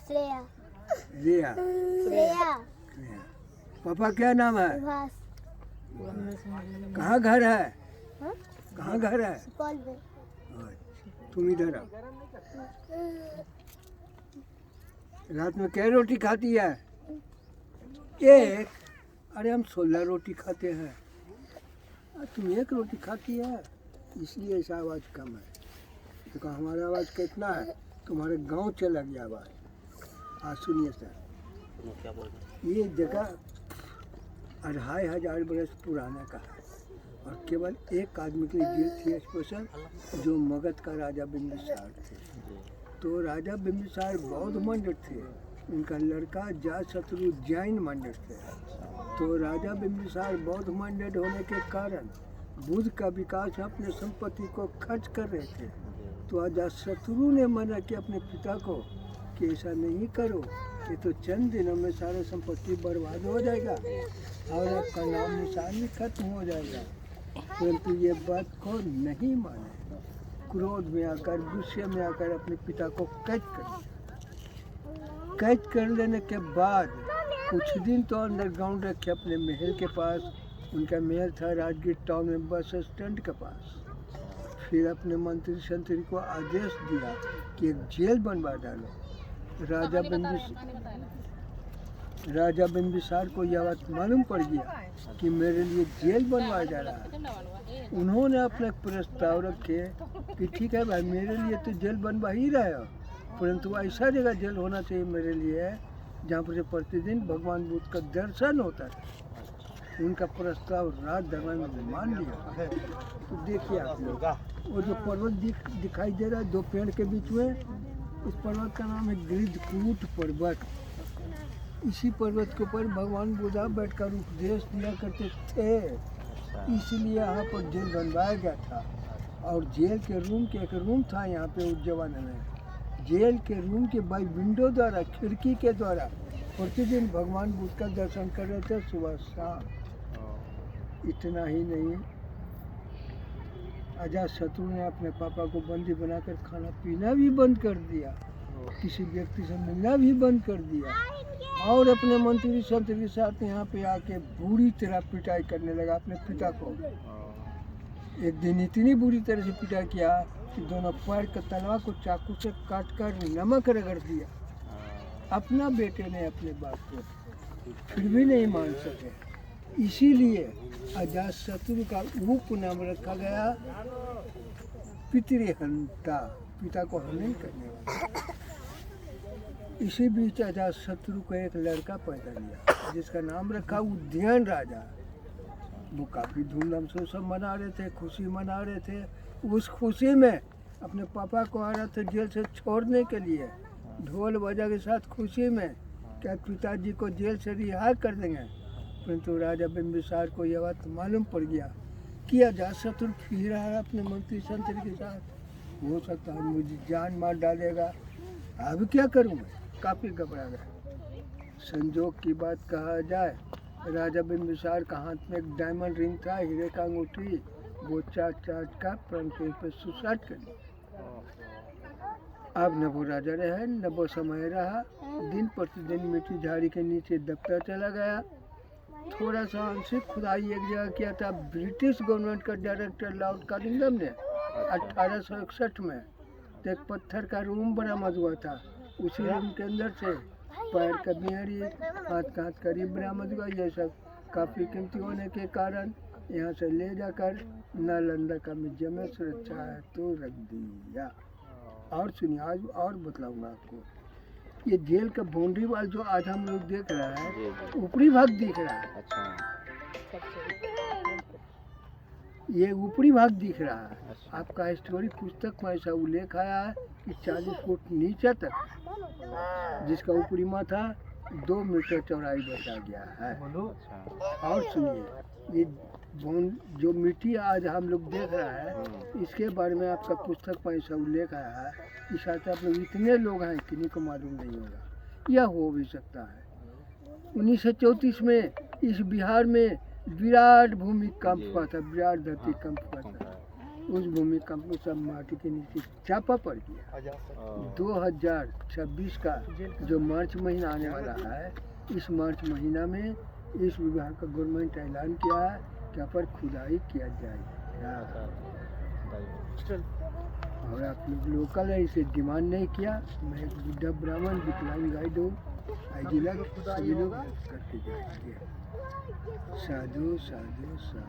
श्रेया। रिया। श्रेया। रिया। पापा क्या नाम है? सुभाष। कहाँ घर है? हाँ? कहाँ घर है? सुपौल में। अच्छा, तुम इधर आओ। रात में क्या रोटी खाती है? एक। अरे हम 16 रोटी खाते हैं, तुम एक रोटी खाती है, इसलिए ऐसा आवाज़ कम है। देखो हमारा आवाज़ कितना है, तुम्हारे गांव चला गया आवाज़। आज सुनिए सर, ये जगह 2500 बरस पुराना का है और केवल एक आदमी के लिए जेल थी स्पेशल, जो मगध का राजा बिंबिसार थे। तो राजा बिंबिसार बौद्ध मंडल थे, उनका लड़का जातशत्रु जैन मंडल थे। तो राजा बिंबिसार बौद्ध मंडल होने के कारण बुद्ध का विकास अपने संपत्ति को खर्च कर रहे थे। तो अजातशत्रु ने मना किया अपने पिता को कि ऐसा नहीं करो, ये तो चंद दिनों में सारा संपत्ति बर्बाद हो जाएगा और आपका नाम निशान भी खत्म हो जाएगा। परंतु ये बात को नहीं माने, क्रोध में आकर, गुस्से में आकर अपने पिता को कैद कर दिया। कैद कर लेने के बाद कुछ दिन तो अंडरग्राउंड रखे अपने महल के पास। उनका महल था राजगीर टाउन में, बस स्टैंड के पास। फिर अपने मंत्री संतरी को आदेश दिया कि एक जेल बनवा डालो। राजा बिंबिसार को यह बात मालूम पड़ गया कि मेरे लिए जेल बनवाया जा रहा है। उन्होंने अपने प्रस्ताव रखे कि ठीक है भाई, मेरे लिए तो जेल बनवा ही रहे हो, परंतु ऐसा जगह जेल होना चाहिए मेरे लिए जहाँ पर प्रतिदिन भगवान बुद्ध का दर्शन होता है। उनका प्रस्ताव राज दरबार में मान लिया। तो देखिए आप लोग, वो जो पर्वत दिखाई दे रहा है दो पेड़ के बीच में, इस पर्वत का नाम है गिरिधकूट पर्वत। इसी पर्वत के ऊपर भगवान बुद्ध बैठकर उपदेश दिया करते थे, इसलिए यहाँ पर जेल बनवाया गया था। और जेल के रूम के एक रूम था यहाँ पे उस जमाने में। जेल के रूम के बाई विंडो द्वारा, खिड़की के द्वारा प्रतिदिन भगवान बुद्ध का दर्शन कर रहे थे सुबह शाम। इतना ही नहीं, अजातशत्रु ने अपने पापा को बंदी बनाकर खाना पीना भी बंद कर दिया, किसी व्यक्ति से मिलना भी बंद कर दिया और अपने मंत्री संतरी के साथ यहाँ पे आके बुरी तरह पिटाई करने लगा अपने पिता को। एक दिन इतनी बुरी तरह से पिटाई किया कि दोनों पैर के तलवा को चाकू से काटकर नमक रगड़ दिया। अपना बेटे ने अपने बाप को, फिर भी नहीं मान सके। इसीलिए अजातशत्रु का उपनाम रखा गया पितृहंता, पिता को हनन करने वाला। इसी बीच अजातशत्रु को एक लड़का पैदा लिया जिसका नाम रखा उद्यान राजा। वो काफ़ी धूमधाम से सब मना रहे थे, खुशी मना रहे थे। उस खुशी में अपने पापा को आ रहा था जेल से छोड़ने के लिए, ढोल बजा के साथ खुशी में क्या पिताजी को जेल से रिहा कर देंगे। परंतु राजा बिंबिसार को यह बात मालूम पड़ गया कि अजातशत्रु फिर रहा है अपने मंत्री संतरी के साथ, हो सकता है मुझे जान मार डालेगा। अब क्या करूं मैं, काफ़ी घबरा गया। संजोग की बात कहा जाए, राजा बिंबिसार का हाथ में एक डायमंड रिंग था, हीरे का अंगूठी, वो चाट का प्रण पे सुसाइड कर लिया। अब न वो राजा रहे न वो समय रहा। दिन प्रतिदिन मिट्टी झाड़ी के नीचे दबता चला गया। थोड़ा सा आंशिक खुदाई एक जगह किया था ब्रिटिश गवर्नमेंट का डायरेक्टर लॉर्ड कानिंगम ने 1861 में। तो एक पत्थर का रूम बरामद हुआ था, उसी रूम के अंदर से पैर का बिहड़ी, हाथ का हथकड़ी बरामद हुआ। ये सब काफ़ी कीमती होने के कारण यहाँ से ले जाकर नालंदा का म्यूजियम में सुरक्षा है तो रख दिया। और सुनिए, आज और बतलाऊंगा आपको। ये जेल का बाउंड्री वाल जो आज हम लोग देख रहा है, ऊपरी भाग दिख रहा है। ये ऊपरी भाग दिख रहा है। आपका हिस्टोरिक पुस्तक में ऐसा उल्लेख आया है कि 40 फुट नीचे तक, जिसका ऊपरी माथा 2 मीटर चौड़ाई बचा गया है। और सुनिए, ये जो मिट्टी आज हम लोग देख रहा है, इसके बारे में आपका पुस्तक में ऐसा उल्लेख आया है कि शायद आप लोग इतने लोग हैं किन्हीं को मालूम नहीं होगा, यह हो भी सकता है। 1934 में इस बिहार में विराट भूमिकंप हुआ था, विराट धरती कंप हुआ था। उस भूमिकंप में सब माटी के नीचे चापा पड़ गया। 2026 का जो मार्च महीना आने वाला है, इस मार्च महीना में इस विभाग का गवर्नमेंट ऐलान किया है कि यहाँ पर खुदाई किया जाएगा। और आप लोग लोकल है, इसे डिमांड नहीं किया। मैं एक बुढ़ा ब्राह्मण विकलांग गाइड हूँ, सभी लोग करके जाएंगे। साधु साधु साधु।